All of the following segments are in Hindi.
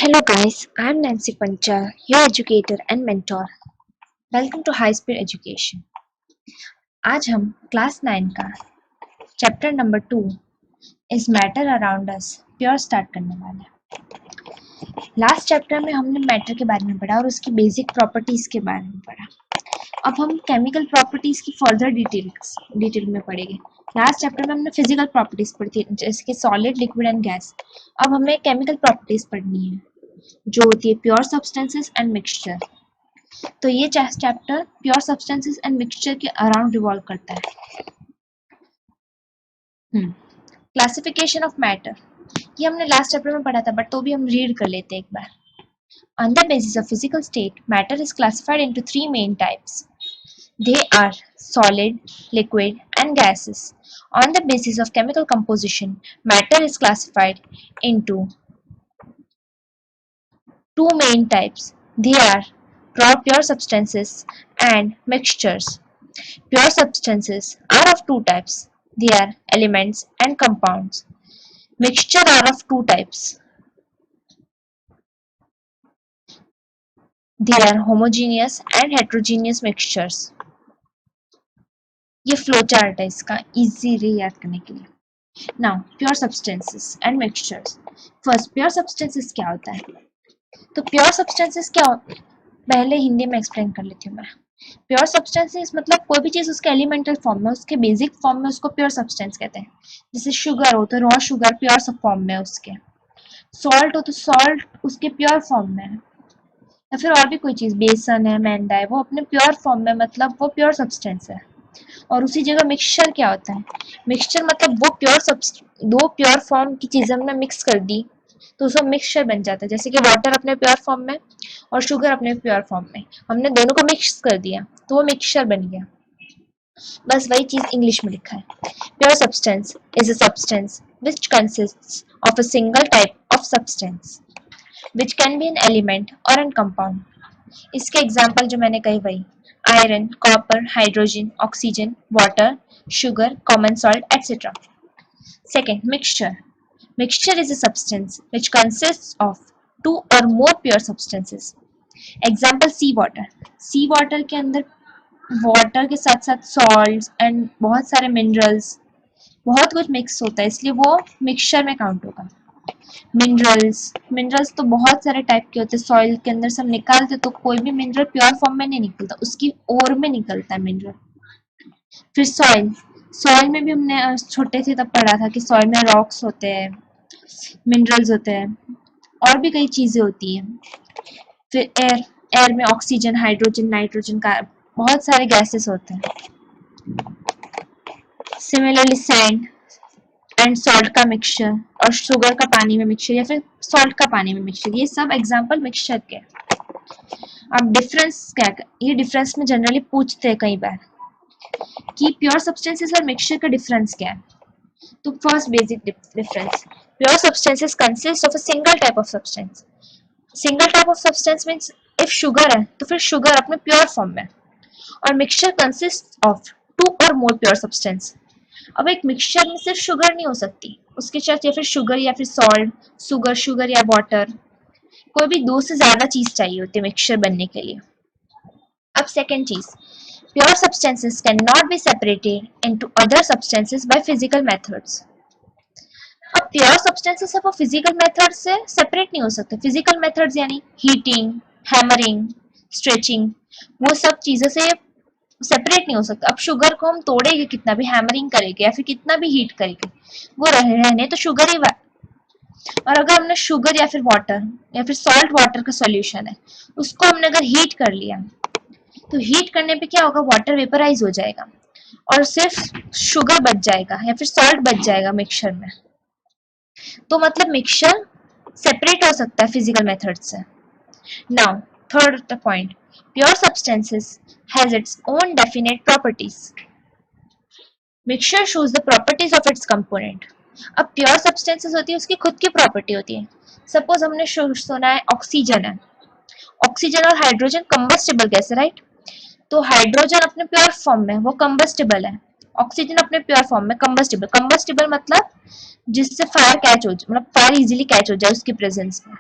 Hello guys, I am Nancy Panchal, your educator and mentor. Welcome to High Speed Education. आज हम क्लास 9 का chapter number 2 is matter around us pure start करने वाले हैं। लास्ट चैप्टर में हमने मैटर के बारे में पढ़ा और उसकी बेसिक प्रॉपर्टीज के बारे में पढ़ा। अब हम केमिकल प्रॉपर्टीज की फर्दर डिटेल में पढ़ेंगे। लास्ट चैप्टर में हमने फिजिकल प्रॉपर्टीज पढ़ी थी जैसे कि सॉलिड, लिक्विड एंड गैस। अब हमें केमिकल प्रॉपर्टीज पढ़नी है जो होती है प्योर सब्सटेंसेस एंड मिक्सचर। तो ये chapter pure substances and mixture के अराउंड रिवॉल्व करता है। क्लासिफिकेशन ऑफ मैटर, ये हमने लास्ट चैप्टर में पढ़ा था बट तो भी हम रीड कर लेते हैं एक बार। On the basis of physical state, matter is classified into three main types. They are solid, liquid, and gases. On the basis of chemical composition, matter is classified into two main types. They are pure substances and mixtures. Pure substances are of two types. They are elements and compounds. Mixture are of two types. They are homogeneous and heterogeneous mixtures. ये फ्लो चार्ट है इसका इजीली याद करने के लिए। Now pure substances and mixtures. First pure substances क्या होता है? तो प्योर सब्सटेंसेस क्या पहले हिंदी में एक्सप्लेन कर लेती हूँ मैं। प्योर सब्सटेंसेस मतलब कोई भी चीज उसके एलिमेंटल फॉर्म में, उसके बेसिक फॉर्म में, उसको प्योर सब्सटेंस कहते हैं। जैसे शुगर हो तो रॉ शुगर प्योर फॉर्म में है उसके। सॉल्ट हो तो सॉल्ट उसके प्योर फॉर्म में है। या फिर और भी कोई चीज, बेसन है, मैदा है, वो अपने प्योर फॉर्म में, मतलब वो प्योर सब्सटेंस है। और उसी जगह मिक्सचर क्या होता है? मिक्सचर मतलब वो दो प्योर फॉर्म की चीजें हमने मिक्स कर दी तो उसका मिक्सचर बन जाता है। जैसे कि वाटर अपने प्योर फॉर्म में और शुगर अपने प्योर फॉर्म में, हमने दोनों को मिक्स कर दिया तो वो मिक्सचर बन गया। बस वही चीज इंग्लिश में लिखा है। Pure substance is a substance which consists of a single type of substance which can be an element और एन कंपाउंड। इसके एग्जाम्पल जो मैंने कही वही iron, copper, hydrogen, oxygen, water, sugar, common salt, etc. Second, mixture. Mixture is a substance which consists of two or more pure substances. Example sea water. Sea water के अंदर वाटर के साथ साथ सॉल्ट एंड बहुत सारे मिनरल्स, बहुत कुछ मिक्स होता है, इसलिए वो मिक्सचर में काउंट होगा। मिनरल्स तो बहुत सारे टाइप के होते हैं। सॉइल के अंदर से हम निकालते तो कोई भी मिनरल प्योर फॉर्म में नहीं निकलता, उसकी ओर में निकलता है मिनरल। फिर सॉइल, सॉइल में भी हमने छोटे थे तब पढ़ा था कि सॉइल में रॉक्स होते हैं, मिनरल्स होते हैं, और भी कई चीजें होती हैं। फिर एयर, एयर में ऑक्सीजन, हाइड्रोजन, नाइट्रोजन का बहुत सारे गैसेस होते हैं। सिमिलरली सैंड एंड सॉल्ट का मिक्सचर और शुगर का पानी में मिक्सचर या फिर सॉल्ट का पानी में मिक्सचर, ये सब एग्जांपल मिक्सचर के। अब डिफरेंस क्या है? ये डिफरेंस में जनरली पूछते हैं कई बार कि प्योर सब्सटेंसेस और मिक्सचर का डिफरेंस क्या है। तो first basic difference, pure substances consist of a single type of substance. Single type of substance means if sugar है तो फिर शुगर अपने प्योर फॉर्म में, और मिक्सचर कंसिस्ट ऑफ टू और मोर प्योर सब्सटेंस। अब एक मिक्सचर में सिर्फ शुगर नहीं हो सकती, उसके साथ या फिर शुगर या फिर सॉल्ट, शुगर या वाटर, कोई भी दो से ज्यादा चीज चाहिए होती है मिक्सचर बनने के लिए। अब सेकेंड चीज, pure substances can not be separated into other substances by physical methods. अब प्योर सब्सटेंसेस है वो फिजिकल मेथड से सेपरेट नहीं हो सकते। फिजिकल मेथड्स यानी हीटिंग, हैमरिंग, स्ट्रेचिंग, वो सब चीजों से सेपरेट नहीं हो सकता। अब शुगर को हम तोड़ेंगे कितना भी, हैमरिंग करेंगे या फिर कितना भी हीट करेंगे, वो रहने तो शुगर ही। और अगर हमने शुगर या फिर वाटर या फिर सॉल्ट वाटर का सॉल्यूशन है, उसको हमने अगर हीट कर लिया तो हीट करने पे क्या होगा, वाटर वेपराइज हो जाएगा और सिर्फ शुगर बच जाएगा या फिर सॉल्ट बच जाएगा मिक्सचर में। तो मतलब मिक्सचर सेपरेट हो सकता है फिजिकल मेथड से। Now third point, pure substances has its own definite properties. Mixture shows the properties of its component. अब प्योर सब्सटेंसेस होती है उसकी खुद की प्रॉपर्टी होती है। सपोज हमने सुना है ऑक्सीजन है, ऑक्सीजन और हाइड्रोजन कंबस्टेबल गैस है, राइट? तो हाइड्रोजन अपने प्योर फॉर्म में वो कंबस्टेबल है, ऑक्सीजन अपने प्योर फॉर्म में कंबस्टेबल। कंबस्टेबल मतलब जिससे फायर कैच हो जाए, मतलब फायर इजीली कैच हो जाए उसकी प्रेजेंस में।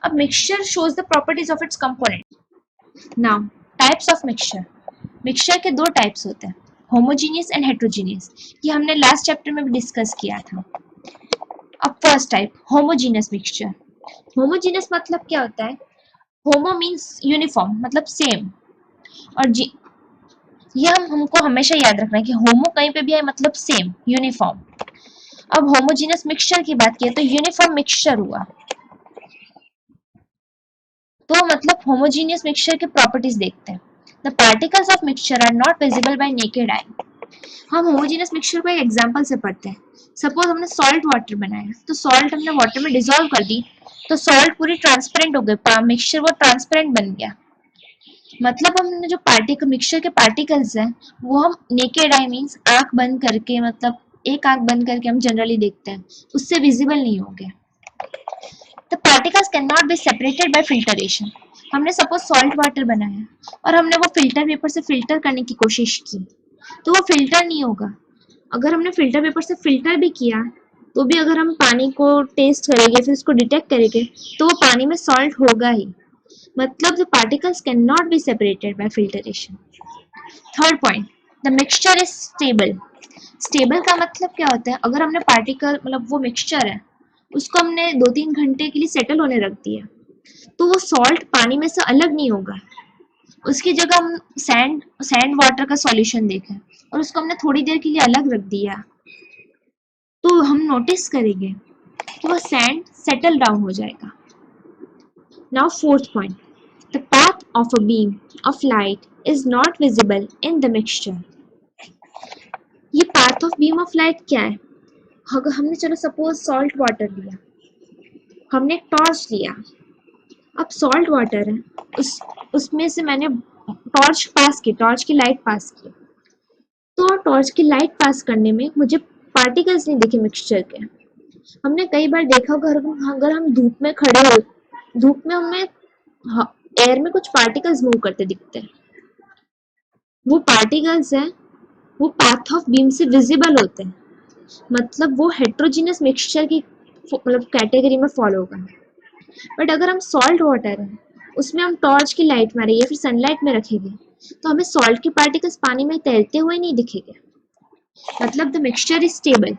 अब mixture shows the properties of its component. Now, types of mixture. Mixture के दो टाइप्स होते हैं, होमोजीनियस एंड हेट्रोजीनियस। ये हमने लास्ट चैप्टर में भी डिस्कस किया था। अब first type, homogeneous mixture. Homogeneous मतलब क्या होता है? होमो मीन्स यूनिफॉर्म, मतलब सेम, और जी ये हमको हमेशा याद रखना है कि होमो कहीं पे भी है मतलब सेम, यूनिफॉर्म। अब होमोजीनियस मिक्सचर की बात की तो यूनिफॉर्म मिक्सचर हुआ। तो मतलब होमोजीनियस मिक्सचर के प्रॉपर्टीज देखते हैं। The particles of mixture are not visible by naked eye. हम होमोजीनियस मिक्सचर को एक एग्जांपल से पढ़ते हैं। सपोज हमने सॉल्ट वाटर बनाया, तो सॉल्ट हमने वाटर में डिसॉल्व कर दी, तो सॉल्ट पूरी ट्रांसपेरेंट हो गई, मिक्सचर वो ट्रांसपेरेंट बन गया। मतलब हमने जो पार्टिकल मिक्सचर के पार्टिकल्स हैं वो हम नेकेड आई मीन्स आंख बंद करके, मतलब एक आंख बंद करके हम जनरली देखते हैं, उससे विजिबल नहीं होंगे। The particles can not be separated by filtration. हमने सपोज सॉल्ट वाटर बनाया और हमने वो फिल्टर पेपर से फिल्टर करने की कोशिश की, तो वो फिल्टर नहीं होगा। अगर हमने फिल्टर पेपर से फिल्टर भी किया तो भी अगर हम पानी को टेस्ट करेंगे, फिर उसको डिटेक्ट करेंगे, तो वो पानी में सॉल्ट होगा ही। मतलब the particles can not be separated by filtration. Third point, the mixture is stable. Stable का मतलब क्या होता है? अगर हमने पार्टिकल मतलब वो मिक्सचर है उसको हमने 2-3 घंटे के लिए सेटल होने रख दिया, तो वो सॉल्ट पानी में से अलग नहीं होगा। उसकी जगह हम सैंड सैंड वाटर का सॉल्यूशन देखें और उसको हमने थोड़ी देर के लिए अलग रख दिया, तो हम नोटिस करेंगे कि वो सैंड सेटल डाउन हो जाएगा। Now fourth point, the path of a beam of light is not visible in the mixture. ये path of beam of light क्या है? अगर हमने चलो सपोज सॉल्ट वाटर लिया, हमने एक टॉर्च लिया, अब सॉल्ट वाटर है, उसमें से मैंने टॉर्च पास की, टॉर्च की लाइट पास की, तो टॉर्च की लाइट पास करने में मुझे पार्टिकल्स नहीं दिखे मिक्सचर के। हमने कई बार देखा अगर हम धूप में खड़े हो, धूप में हमें एयर में कुछ पार्टिकल्स मूव करते दिखते हैं, वो पार्टिकल्स हैं, वो पाथ ऑफ बीम से विजिबल होते हैं, मतलब वो हेट्रोजीनियस मिक्सचर की मतलब कैटेगरी में फॉलो होगा। बट अगर हम सॉल्ट वाटर है, उसमें हम टॉर्च की लाइट मारे या फिर सनलाइट में रखेंगे, तो हमें सॉल्ट के पार्टिकल्स पानी में तैरते हुए नहीं दिखेंगे। मतलब the mixture is stable.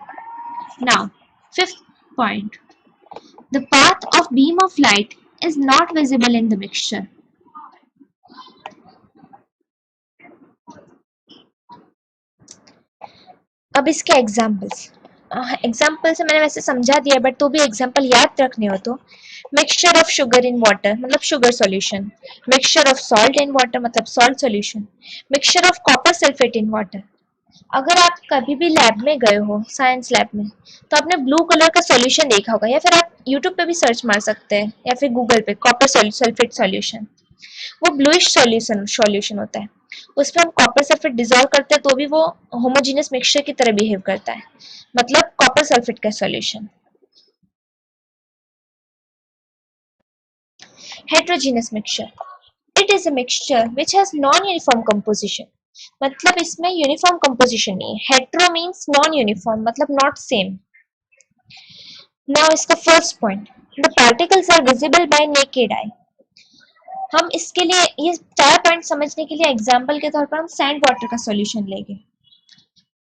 Now fifth point, the path of beam of light is not visible in the mixture. अब इसके एग्जाम्पल्स, एग्जाम्पल से मैंने वैसे समझा दिया, बट तो भी एग्जाम्पल याद रखने हो तो, mixture of sugar in water मतलब sugar solution, mixture of salt in water मतलब salt solution, mixture of copper sulphate in water. अगर आप कभी भी लैब में गए हो, साइंस लैब में, तो आपने ब्लू कलर का सॉल्यूशन देखा होगा, या फिर आप यूट्यूब पे भी सर्च मार सकते हैं या फिर गूगल पे कॉपर सल्फेट सॉल्यूशन। वो ब्लूइश सॉल्यूशन सॉल्यूशन होता है, उसमें हम कॉपर सल्फेट डिजोल्व करते हैं तो भी वो होमोजीनियस मिक्सचर की तरह बिहेव करता है, मतलब कॉपर सल्फेट का solution. Heterogeneous mixture, it is a mixture which has non uniform composition. मतलब इसमें यूनिफॉर्म कंपोजिशन नहीं है। हेट्रो मींस नॉन यूनिफॉर्म, मतलब नॉट सेम। नाउ इसका first point, the particles are visible by naked eye. हम इसके लिए ये चार पॉइंट समझने के लिए एग्जांपल के तौर पर हम सैंड वाटर का सॉल्यूशन लेंगे,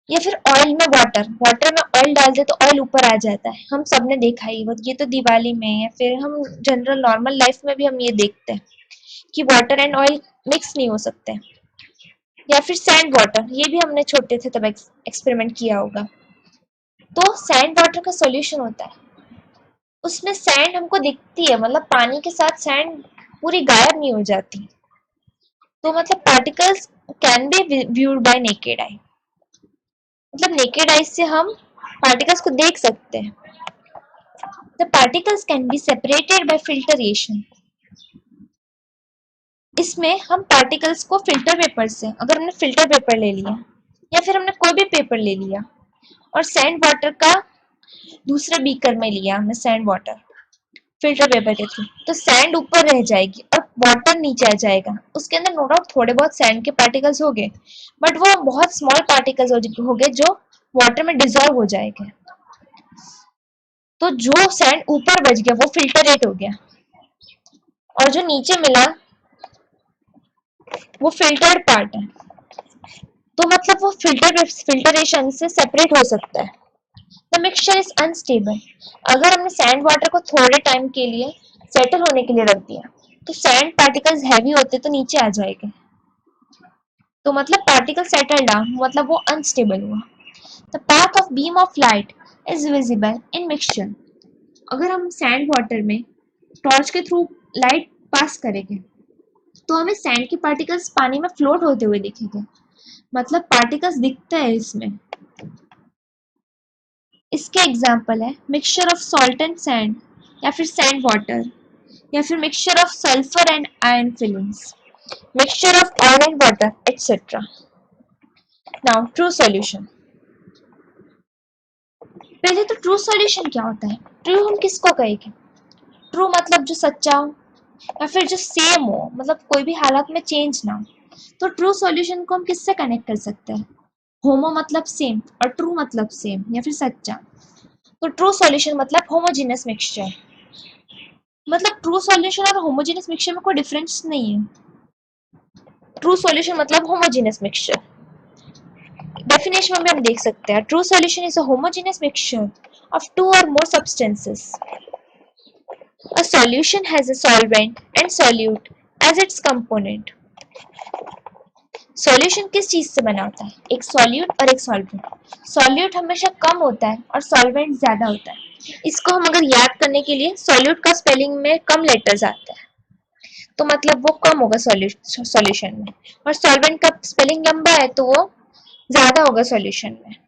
या फिर ऑयल में वाटर, वाटर में ऑयल डाल दे तो ऑयल ऊपर आ जाता है, हम सब ने देखा ही वो, ये तो दिवाली में या फिर हम जनरल नॉर्मल लाइफ में भी हम ये देखते हैं कि वाटर एंड ऑयल मिक्स नहीं हो सकते। या फिर सैंड वाटर, ये भी हमने छोटे थे तब एक्सपेरिमेंट किया होगा। तो सैंड वाटर का सॉल्यूशन होता है, उसमें सैंड हमको दिखती है, मतलब पानी के साथ सैंड पूरी गायब नहीं हो जाती, तो मतलब particles can be viewed bye naked आई, मतलब नेकेड आई से हम पार्टिकल्स को देख सकते हैं। The particles can be separated by filtration. इसमें हम पार्टिकल्स को फिल्टर पेपर से, अगर हमने फिल्टर पेपर ले लिया या फिर हमने कोई भी पेपर ले लिया और सैंड वाटर का दूसरे बीकर में लिया हमने सैंड वाटर फिल्टर पेपर के थ्रू, तो सैंड ऊपर रह जाएगी और वाटर नीचे आ जाएगा। उसके अंदर नो डाउट थोड़े बहुत सैंड के पार्टिकल्स हो गए, बट वो बहुत स्मॉल पार्टिकल्स हो गए जो वाटर में डिजॉल्व हो जाएंगे। तो जो सैंड ऊपर बच गया वो फिल्टरेट हो गया। और जो नीचे मिला वो फिल्टर्ड पार्ट है, तो मतलब वो फिल्टरेशन से सेपरेट हो सकता है। The mixture is unstable. अगर हमने सैंड वाटर को थोड़े टाइम के लिए सेटल होने के लिए रख दिया तो सैंड पार्टिकल्स हैवी होते तो नीचे आ जाएंगे, तो मतलब पार्टिकल सेटल डाउन मतलब वो अनस्टेबल हुआ। The path of beam of light is visible in mixture. अगर हम सैंड वाटर में टॉर्च के थ्रू लाइट पास करेंगे तो हमें सैंड के पार्टिकल्स पानी में फ्लोट होते हुए दिखेंगे, मतलब पार्टिकल्स दिखते हैं इसमें। इसके एग्जाम्पल है mixture of salt and sand, या फिर सैंड वाटर, या फिर mixture of sulphur and iron filings, mixture of iron and water etcetera. Now true solution. पहले तो ट्रू सॉल्यूशन क्या होता है? ट्रू हम किसको कहेंगे? ट्रू मतलब जो सच्चा हो या फिर जो सेम हो, मतलब कोई भी हालत में चेंज ना हो। तो ट्रू सॉल्यूशन को हम किससे कनेक्ट कर सकते हैं? होमो मतलब सेम और ट्रू मतलब सेम या फिर सच्चा। तो ट्रू सॉल्यूशन मतलब होमोजेनियस मिक्सचर। मतलब ट्रू सॉल्यूशन और होमोजेनियस मिक्सचर में कोई डिफरेंस नहीं है। ट्रू सॉल्यूशन मतलब होमोजेनियस मिक्सचर। डेफिनेशन में हम देख सकते हैं true solution is a homogeneous mixture of two or more substances. A solution has a solvent and solute as its component. Solution किस चीज से बना होता है? एक सॉल्यूट और एक सॉल्वेंट। सॉल्यूट हमेशा कम होता है और सॉल्वेंट ज्यादा होता है। इसको हम अगर याद करने के लिए, सॉल्यूट का स्पेलिंग में कम लेटर्स आता है तो मतलब वो कम होगा सॉल्यूशन में, और सॉल्वेंट का स्पेलिंग लंबा है तो वो ज्यादा होगा सॉल्यूशन में।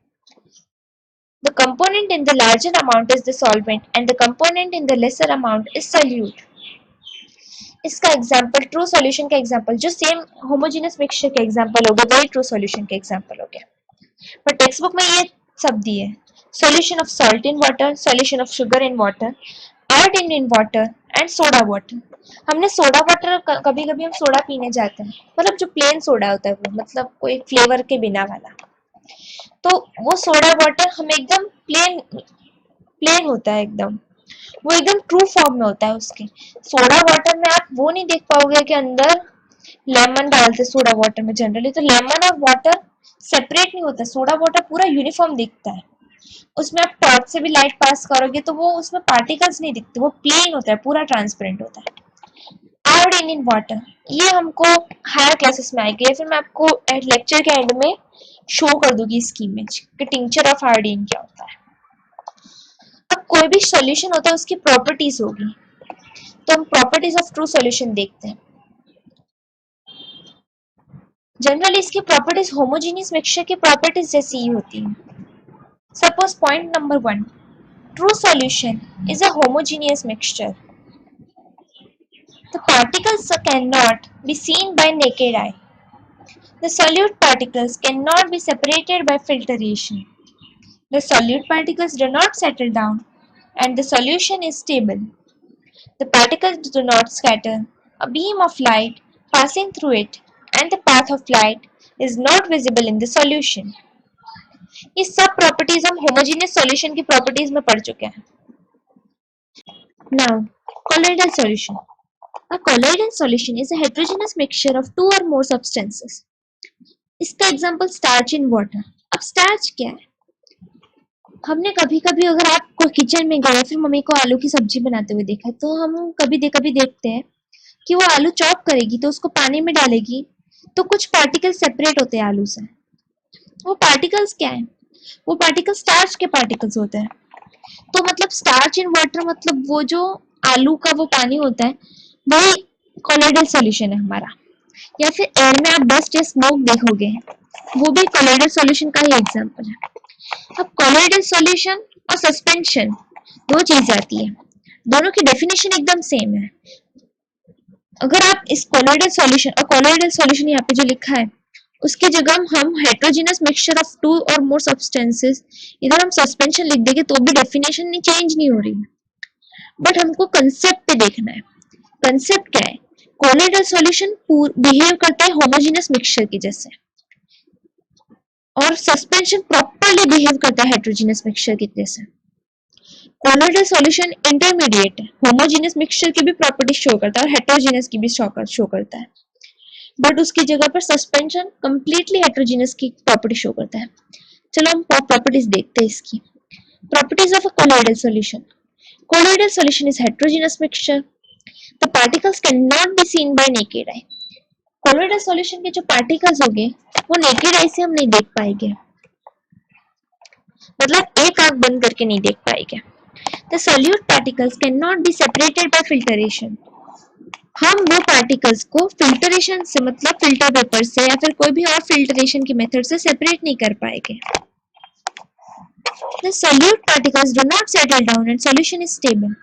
The component in the larger amount is the solvent and the component in the lesser amount is solute. इसका एग्जाम्पल ट्रू सॉल्यूशन का एग्जाम्पल जो सेम होमोजेनियस मिक्सचर के एग्जाम्पल हो गया वही ट्रू सॉल्यूशन के एग्जाम्पल हो गया। पर टेक्स्ट बुक में ये सब दिए, solution of salt in water, solution of sugar in water, iodine in water and soda water. हमने सोडा वाटर कभी कभी हम सोडा पीने जाते हैं, मतलब जो प्लेन सोडा होता है वो, मतलब कोई फ्लेवर के बिना वाला, तो वो सोडा वाटर हमें एकदम प्लेन प्लेन होता है एकदम, वो एकदम ट्रू फॉर्म में होता है उसके। सोडा वाटर में आप वो नहीं देख पाओगे कि अंदर लेमन डालते सोडा वाटर में, जनरली तो लेमन और वाटर सेपरेट नहीं होता, सोडा वाटर पूरा यूनिफॉर्म दिखता है। उसमें आप टॉर्च से भी लाइट पास करोगे तो वो उसमें पार्टिकल्स नहीं दिखते, वो प्लेन होता है, पूरा ट्रांसपेरेंट होता है। आयोडीन इन वाटर, ये हमको हायर क्लासेस में आएगी, फिर मैं आपको लेक्चर के एंड में शो कर दूंगी इसकी इमेज कि टिंचर ऑफ आयोडीन क्या होता है। अब कोई भी सॉल्यूशन होता है उसकी प्रॉपर्टीज होगी, तो हम प्रॉपर्टीज ऑफ ट्रू सॉल्यूशन देखते हैं। जनरली इसकी प्रॉपर्टीज होमोजेनियस मिक्सचर की प्रॉपर्टीज जैसी ही होती हैं। Suppose point number 1, true solution is a homogeneous mixture. The particles cannot be seen by naked eye. The solute particles cannot be separated by filtration. The solute particles do not settle down and the solution is stable. The particles do not scatter. A beam of light passing through it and the path of light is not visible in the solution. ये सब प्रॉपर्टीज हम होमोजेनियस सॉल्यूशन की प्रॉपर्टीज में पढ़ चुके हैं। Now, colloidal solution. A colloidal solution is a heterogeneous mixture of two or more substances. इसका एग्जाम्पल स्टार्च इन वाटर। अब स्टार्च क्या है? हमने कभी कभी अगर आप किचन में गए फिर मम्मी को आलू की सब्जी बनाते हुए देखा तो हम कभी देखते हैं कि वो आलू चॉप करेगी तो उसको पानी में डालेगी तो कुछ पार्टिकल सेपरेट होते हैं आलू से। वो पार्टिकल्स क्या है? वो पार्टिकल स्टार्च के पार्टिकल्स होते हैं। तो मतलब स्टार्च इन वाटर मतलब वो जो आलू का वो पानी होता है वही कोलोइडल सॉल्यूशन है हमारा। या फिर एयर में आप डस्ट या स्मोक देखोगे वो भी कोलोइडल सॉल्यूशन का ही एग्जांपल है। अब कोलोइडल सॉल्यूशन और सस्पेंशन दो चीज आती है, दोनों की डेफिनेशन एकदम सेम है। अगर आप इस कोलोइडल सॉल्यूशन और कोलोइडल सॉल्यूशन यहाँ पे जो लिखा है उसकी जगह हम हेट्रोजेनस मिक्सचर ऑफ टू और मोर सब्सटेंसेस, इधर हम सस्पेंशन लिख देंगे तो भी डेफिनेशन नहीं चेंज नहीं हो रही, बट हमको कंसेप्ट पे देखना है। कंसेप्ट क्या है? कोलोइडल सॉल्यूशन बिहेव करता है होमोजेनस मिक्सचर की जैसे, और सस्पेंशन प्रॉपर्ली बिहेव करता है हेट्रोजेनस मिक्सचर की जैसे। कोलोइडल सॉल्यूशन इंटरमीडिएट है, होमोजेनियस मिक्सचर की भी प्रॉपर्टी शो करता है और हेटेरोजेनियस की भी शो करता है, बट उसकी जगह पर सस्पेंशन कंप्लीटली हेटेरोजेनियस की प्रॉपर्टी शो करता है। चलो हम प्रॉपर्टीज देखते हैं इसकी। Properties of a colloidal solution. Colloidal solution is heterogeneous mixture, the particles can not be seen bye naked I. Colloidal solution के जो पार्टिकल्स होंगे वो नेकेड आई से हम नहीं देख पाएंगे, मतलब एक आंख बंद करके नहीं देख पाएंगे। The solute particles can not be separated by filtration. हम वो पार्टिकल्स को फिल्टरेशन से, मतलब फिल्टर पेपर से या फिर कोई भी और फिल्टरेशन की मेथड से सेपरेट नहीं कर पाएंगे। The solute particles do not settle down and solution is stable.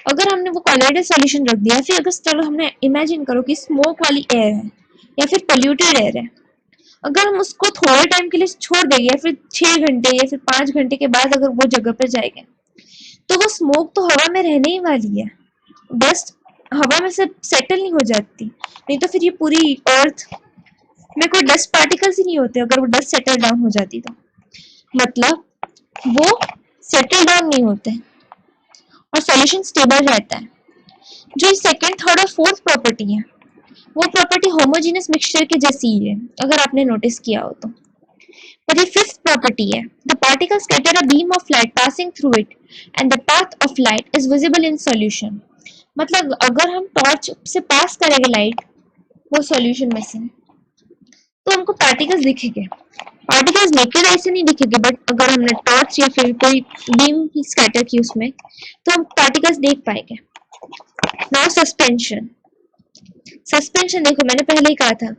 अगर हमने वो कोलोइडल सॉल्यूशन रख दिया, फिर अगर चलो हमने इमेजिन करो कि स्मोक वाली एयर है या फिर पोल्यूटेड एयर है, अगर हम उसको थोड़े टाइम के लिए छोड़ देंगे या फिर 6 घंटे या फिर 5 घंटे के बाद अगर वो जगह पर जाएगा, तो वो स्मोक तो हवा में रहने ही वाली है, डस्ट हवा में से सेटल नहीं हो जाती, नहीं तो फिर ये पूरी अर्थ में कोई डस्ट पार्टिकल्स ही नहीं होते अगर वो डस्ट सेटल डाउन हो जाती तो, मतलब वो सेटल डाउन नहीं होते और सॉल्यूशन स्टेबल रहता है। जो सेकंड, थर्ड और फोर्थ प्रॉपर्टी है वो प्रॉपर्टी होमोजेनियस मिक्सचर के जैसी ही है, अगर आपने नोटिस किया हो तो। पर ये फिफ्थ प्रॉपर्टी है, the particle scatter a beam of light passing through it and the path of light is visible in solution. मतलब अगर हम टॉर्च से पास करेंगे लाइट वो सॉल्यूशन में से, तो हमको पार्टिकल्स दिखेंगे। पार्टिकल्स नेकेड आई से नहीं दिखेंगे, बट अगर हमने टॉर्च या फिर कोई बीम स्कैटर की उसमें, तो हम पार्टिकल्स देख पाएंगे। Now suspension. सस्पेंशन देखो, मैंने पहले ही कहा था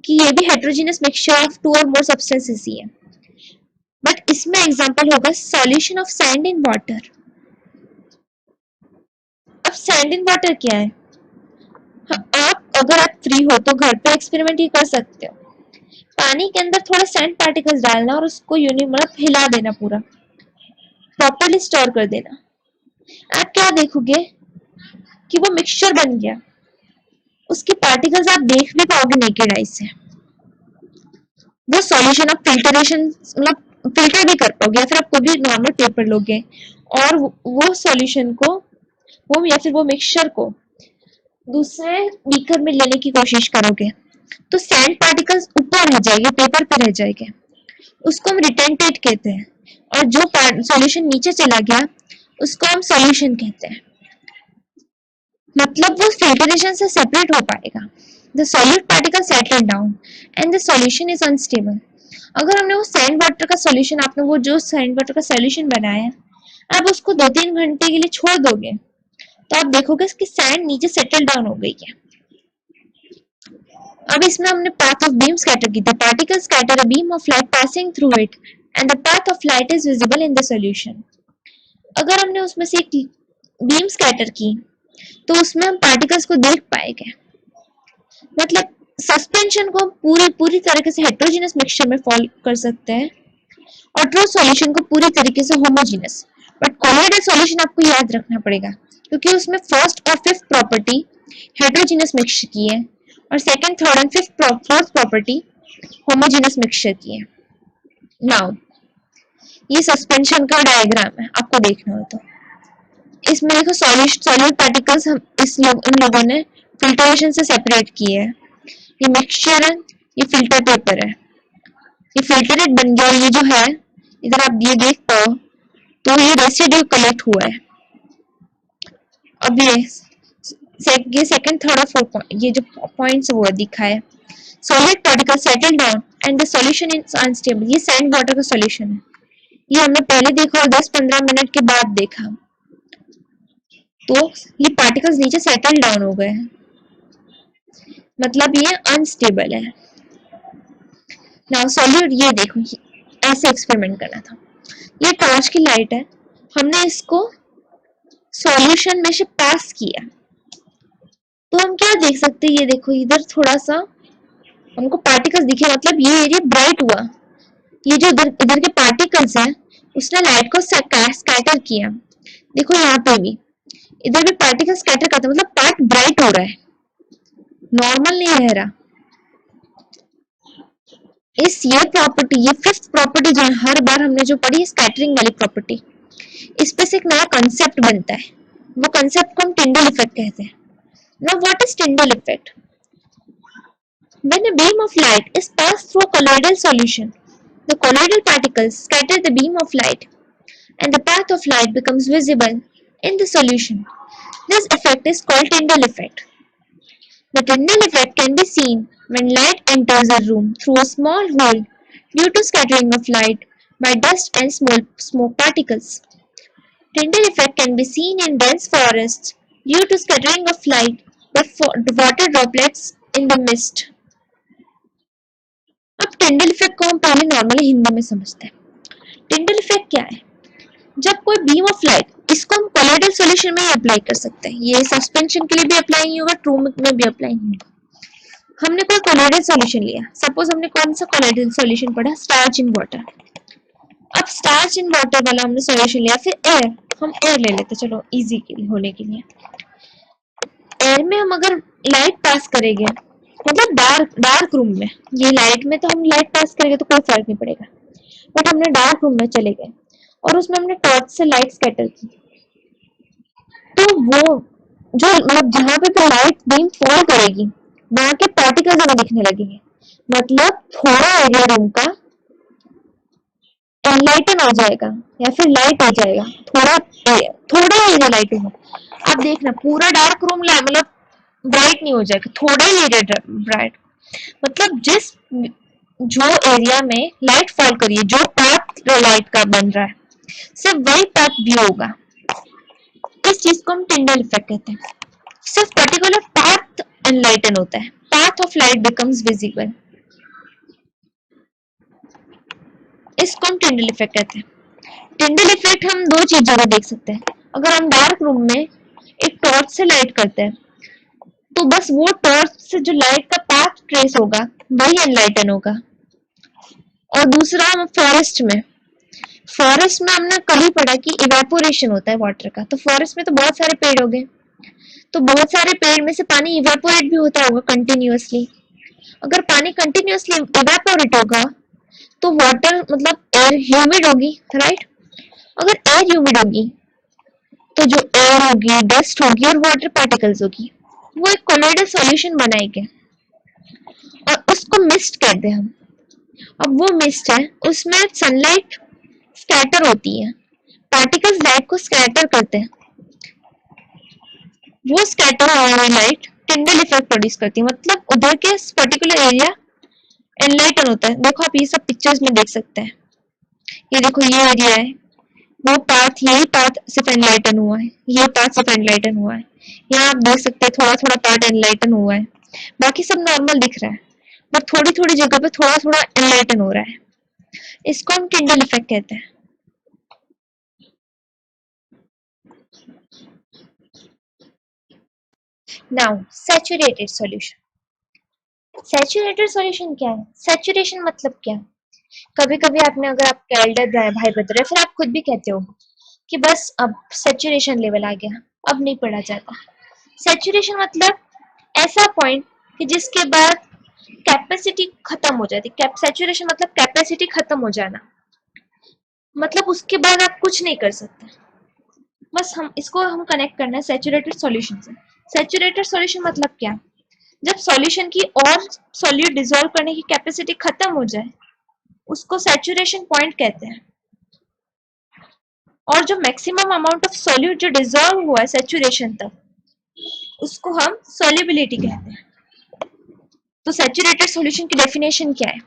कि ये भी हेटेरोजेनियस मिक्सचर ऑफ टू और मोर सब्सटेंसेस ही है, बट इसमें एग्जांपल होगा solution of sand in water. अब सैंड इन वाटर क्या है? आप अगर आप फ्री हो तो घर पे एक्सपेरिमेंट ही कर सकते हो। पानी के अंदर थोड़ा सैंड पार्टिकल्स डालना और उसको मतलब हिला देना, पूरा प्रॉपर्ली स्टोर कर देना। आप क्या देखोगे कि वो मिक्सचर बन गया, उसके पार्टिकल्स आप देख भी पाओगे नेकेड आई से। वो सॉल्यूशन आप फिल्टरेशन, मतलब फिल्टर भी कर पाओगे, या फिर आप कोई भी नॉर्मल पेपर लोगे और वो सॉल्यूशन को, वो या फिर वो मिक्सचर को दूसरे बीकर में लेने की कोशिश करोगे, तो सैंड पार्टिकल्स ऊपर रह जाएंगे, पेपर पर रह जाएंगे, उसको हम रिटेंटेट कहते हैं। और जो सॉल्यूशन नीचे चला गया उसको हम सॉल्यूशन कहते हैं, मतलब वो फिल्टरेशन से सेपरेट हो पाएगा। The solute particle settle down and the solution is unstable. अगर हमने वो सैंड वाटर का सॉल्यूशन, आपने वो जो सैंड वाटर का सॉल्यूशन बनाया, आप उसको 2-3 घंटे के लिए छोड़ दोगे, तो आप देखोगे कि सैंड नीचे सेटल डाउन हो गई है। अब इसमें हमने पाथ ऑफ बीम स्कैटर की थी, particle scatter a beam of light passing through it and the path of light is visible in the solution. अगर हमने उसमें से एक बीम स्कैटर की, तो उसमें हम पार्टिकल्स को देख पाएंगे। मतलब सस्पेंशन को पूरी तरीके से हेटेरोजेनस मिक्सचर में फॉल कर सकते हैं और ट्रू सॉल्यूशन को पूरी तरीके से होमोजेनस। बट कोलोइडल सॉल्यूशन आपको याद रखना पड़ेगा, क्योंकि उसमें फर्स्ट और फिफ्थ प्रॉपर्टी हेटेरोजेनस मिक्सचर की है और second, third and fourth property homogeneous mixture की है। नाउ ये सस्पेंशन का डायग्राम है, आपको देखना हो तो इसमें देखो सॉलिड पार्टिकल्स हम इन लोगों ने फिल्ट्रेशन से सेपरेट किए है। ये मिक्सचर है, ये फिल्टर पेपर है, ये फिल्टरेट बन गया। ये जो है, इधर आप ये देख पाओ तो ये रेसिड्यू कलेक्ट हुआ है। अब ये सेकंड, थर्ड और फोर्थ पॉइंट, ये जो पॉइंट्स वो दिखा है, solid particle settle down and the solution is unstable. ये सैंड वाटर का सॉल्यूशन है, ये हमने पहले देखा और 10-15 मिनट के बाद देखा, तो ये पार्टिकल्स नीचे सेटल डाउन हो गए हैं, मतलब ये अनस्टेबल है। नाउ सॉल्यूट, ये देखो ऐसे एक्सपेरिमेंट करना था। ये टॉर्च की लाइट है, हमने इसको सॉल्यूशन में से पास किया, तो हम क्या देख सकते हैं, ये देखो इधर थोड़ा सा हमको पार्टिकल्स दिखे, मतलब ये एरिया ब्राइट हुआ। ये जो इधर के पार्टिकल्स हैं उसने लाइट को स्कैटर किया। देखो यहाँ पे भी, इधर भी पार्टिकल स्कैटर करता है, मतलब पार्ट ब्राइट हो रहा है, नॉर्मल नहीं रह रहा। ये फिफ्थ प्रॉपर्टी जो हर बार हमने जो पढ़ी, स्कैटरिंग वाली प्रॉपर्टी, इस पे से एक नया कंसेप्ट बनता है, वो कंसेप्ट को हम टिंडल इफेक्ट कहते हैं। Now what is Tyndall effect? When a beam of light is passed through a colloidal solution, the colloidal particles scatter the beam of light and the path of light becomes visible in the solution. This effect is called Tyndall effect. The Tyndall effect can be seen when light enters a room through a small hole due to scattering of light by dust and small smoke particles. Tyndall effect can be seen in dense forests due to scattering of light by water droplets in the mist. अब टिंडल इफेक्ट को हम पहले नॉर्मली हिंदी में समझते हैं। टिंडल इफेक्ट क्या है? जब कोई बीम ऑफ लाइट, इसको हम कोलोइडल सॉल्यूशन में ही अप्लाई कर सकते हैं, ये सस्पेंशन के लिए भी अप्लाई नहीं होगा, ट्रू में भी अप्लाई नहीं होगा। हमने कोई कोलोइडल सॉल्यूशन लिया, सपोज हमने कौन सा कोलोइडल सॉल्यूशन पढ़ा, स्टार्च इन वाटर। अब स्टार्च इन वाटर वाला हमने सॉल्यूशन लिया, फिर एयर, हम एयर ले लेते, चलो इजी के लिए होने के लिए। एयर में हम अगर लाइट पास करेंगे, मतलब डार्क रूम में, ये लाइट में तो हम लाइट पास करेंगे तो कोई फर्क नहीं पड़ेगा, बट हमने डार्क रूम में चले गए और उसमें हमने टॉर्च से लाइट स्कैटर की, तो वो जो मतलब जहां पे तो लाइट बीम फॉल करेगी वहां के पार्टिकल्स हमें दिखने लगेंगे, मतलब थोड़ा एरिया रूम का एनलाइटन हो जाएगा या फिर लाइट हो जाएगा, थोड़ा एरिया लाइट होगा। अब देखना पूरा डार्क रूम मतलब ब्राइट नहीं हो जाएगा, थोड़ा ही एरिया ब्राइट, मतलब जिस जो एरिया में लाइट फॉल करी है, जो पाथ लाइट का बन रहा है, सिर्फ वही पाथ व्यू होगा। इस चीज को हम टिंडल इफेक्ट कहते हैं। सिर्फ पर्टिकुलर पाथ एनलाइटन होता है, path of light becomes visible, इसको हम टिंडल इफेक्ट कहते हैं। टिंडल इफेक्ट हम दो चीजों में देख सकते हैं। अगर हम डार्क रूम में एक टॉर्च से लाइट करते हैं तो बस वो टॉर्च से जो लाइट का पाथ ट्रेस होगा वही एनलाइटन होगा। और दूसरा हम फॉरेस्ट में हमने कल ही पढ़ा कि इवेपोरेशन होता है वाटर का, तो फॉरेस्ट में तो बहुत सारे पेड़ हो गए, तो बहुत सारे पेड़ में से पानी इवेपोरेट भी होता होगा कंटिन्यूअसली। अगर पानी कंटिन्यूअसली इवेपोरेट होगा तो वाटर मतलब एयर ह्यूमिड होगी, राइट? अगर एयर ह्यूमिड होगी तो जो एयर होगी, डस्ट होगी और वाटर पार्टिकल्स होगी, वो एक कोलोइडल सॉल्यूशन बनाएंगे और उसको मिस्ट कहते हैं हम। अब वो मिस्ट है, उसमें सनलाइट स्कैटर होती है, पार्टिकल्स लाइट को स्कैटर करते हैं, वो स्कैटर होने वाली लाइट टिंडल इफेक्ट प्रोड्यूस करती है, मतलब उधर के पर्टिकुलर एरिया एनलाइटन होता है। देखो आप ये सब पिक्चर्स में देख सकते हैं, ये देखो ये एरिया है, वो पाथ, यही पाथ सिर्फ एनलाइटन हुआ है, ये पाथ सिर्फ एनलाइटन हुआ है, यहाँ आप देख सकते हैं थोड़ा थोड़ा पार्ट एनलाइटन हुआ है, बाकी सब नॉर्मल दिख रहा है, पर थोड़ी थोड़ी जगह पे थोड़ा थोड़ा एनलाइटन हो रहा है, इसको हम टिंडल इफेक्ट कहते हैं। Now saturated solution, saturated solution क्या है? सैचुरेशन मतलब क्या? कभी कभी आपने, अगर आप कैल्डर भाई बता रहे, फिर आप खुद भी कहते हो कि बस अब सैचुरेशन लेवल आ गया, अब नहीं पढ़ा जाता। सैचुरेशन मतलब ऐसा पॉइंट कि जिसके बाद कैपेसिटी खत्म हो जाती है। सैचुरेशन मतलब कैपेसिटी खत्म हो जाना, मतलब उसके बाद आप कुछ नहीं कर सकते। बस हम इसको कनेक्ट करना है सैचुरेटेड सॉल्यूशन से। सैचुरेटेड सॉल्यूशन मतलब क्या? जब सॉल्यूशन की और सॉल्यूट डिसॉल्व करने की कैपेसिटी खत्म हो जाए, उसको सैचुरेशन पॉइंट कहते हैं। और जो मैक्सिमम अमाउंट ऑफ सॉल्यूट जो डिसॉल्व हुआ है सैचुरेशन तक, उसको हम सॉल्युबिलिटी कहते हैं। तो सैचुरेटेड सॉल्यूशन की डेफिनेशन क्या है?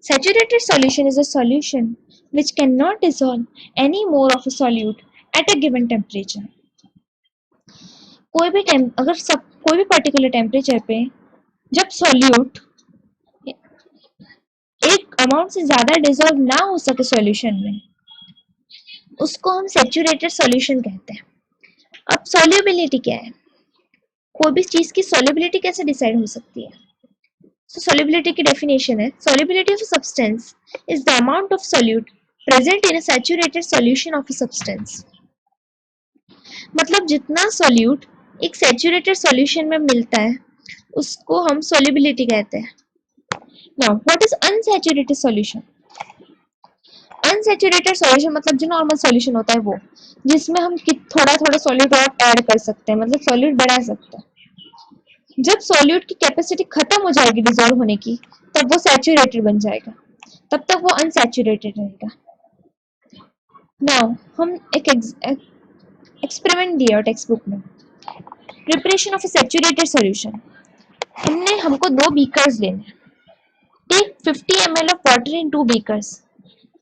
Saturated solution is a solution which cannot dissolve any more of a solute at a given temperature. कोई भी पर्टिकुलर टेम्परेचर पे जब सॉल्यूट एक अमाउंट से ज्यादा डिसॉल्व ना हो सके सॉल्यूशन में, उसको हम सैचुरेटेड सॉल्यूशन कहते हैं। अब सॉल्युबिलिटी क्या है? कोई भी चीज की सॉल्युबिलिटी कैसे डिसाइड हो सकती है? So solubility की definition है, solubility of a substance is the amount of solute present in a saturated solution of a substance. मतलब जितना solute एक saturated solution में मिलता है उसको हम solubility कहते हैं। Now what is unsaturated solution? Unsaturated solution मतलब जो नॉर्मल सॉल्यूशन होता है वो, जिसमें हम थोड़ा थोड़ा सॉल्यूट और ऐड कर सकते हैं, मतलब सॉल्यूट बढ़ा सकते हैं। जब सॉल्यूट की कैपेसिटी खत्म हो जाएगी डिजोल्व होने की, तब वो सैचुरेटेड बन जाएगा, तब तक वो अनसैचुरेटेड रहेगा। नाउ हम एक एक्सपेरिमेंट दिया टेक्स्ट बुक में, preparation of a saturated solution. हमको 2 बीकर्स लेने, take 50 ml of water in 2 beakers.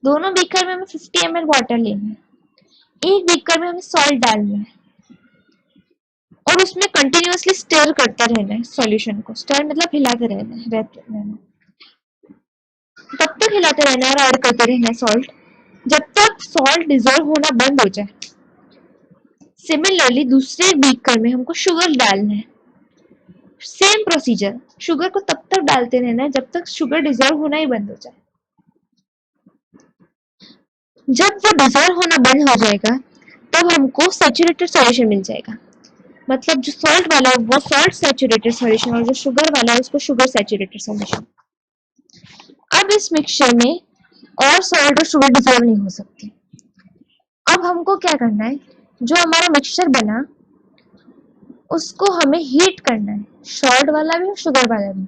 दोनों बीकर में हमें 50 ml वाटर लेना है, एक बीकर में हमें सॉल्ट डालना है और उसमें कंटिन्यूअसली स्टर करते रहना है सॉल्यूशन को। स्टर मतलब हिलाते रहना है, तब तक हिलाते रहना है और ऐड करते रहना है सॉल्ट, जब तक सॉल्ट डिजोल्व होना बंद हो जाए। सिमिलरली दूसरे बीकर में हमको शुगर डालना है, सेम प्रोसीजर, शुगर को तब तक डालते रहना है जब तक शुगर डिजोल्व होना ही बंद हो जाए। जब वो डिजोल्व होना बंद हो जाएगा तब हमको सैचुरेटेड सॉल्यूशन मिल जाएगा, मतलब जो सॉल्ट वाला है वो सॉल्ट सैचुरेटेड सॉल्यूशन और जो शुगर वाला है उसको शुगर सैचुरेटेड सॉल्यूशन। अब इस मिक्सचर में और सॉल्ट और शुगर डिजोल्व नहीं हो सकती। अब हमको क्या करना है, जो हमारा मिक्सचर बना उसको हमें हीट करना है, सॉल्ट वाला भी और शुगर वाला भी।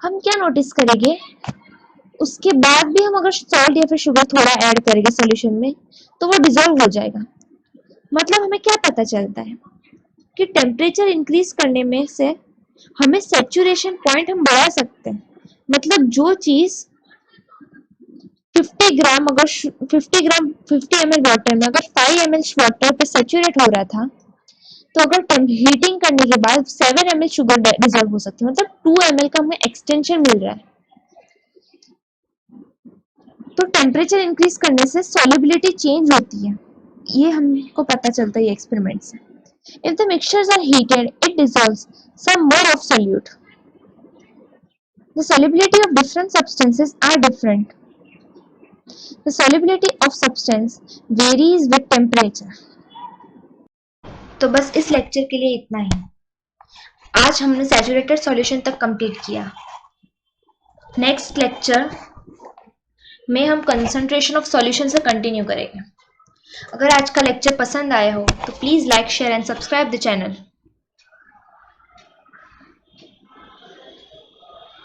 हम क्या नोटिस करेंगे, उसके बाद भी हम अगर सॉल्ट या फिर शुगर थोड़ा ऐड करेंगे सॉल्यूशन में तो वो डिजोल्व हो जाएगा। मतलब हमें क्या पता चलता है कि टेम्परेचर इंक्रीज करने में से हमें सैचुरेशन पॉइंट हम बढ़ा सकते हैं। मतलब जो चीज 50 ग्राम अगर 50 ml वाटर में अगर 5 ml वाटर पे सैचुरेट हो रहा था, तो अगर हीटिंग करने के बाद 7 ml शुगर डिजोल्व हो सकती है, मतलब 2 ml का हमें एक्सटेंशन मिल रहा है। तो टेम्परेचर इंक्रीज करने से सॉल्युबिलिटी चेंज होती है, ये हमको पता चलता है ये एक्सपेरिमेंट से। If the mixtures are heated, it dissolves some more of solute. The solubility of different substances are different. The solubility of substance varies with temperature. तो बस इस लेक्चर के लिए इतना ही। आज हमने सैचुरेटेड सॉल्यूशन तक कंप्लीट किया। नेक्स्ट लेक्चर में हम कंसंट्रेशन ऑफ सॉल्यूशन से कंटिन्यू करेंगे। अगर आज का लेक्चर पसंद आया हो तो please like, share and subscribe the channel.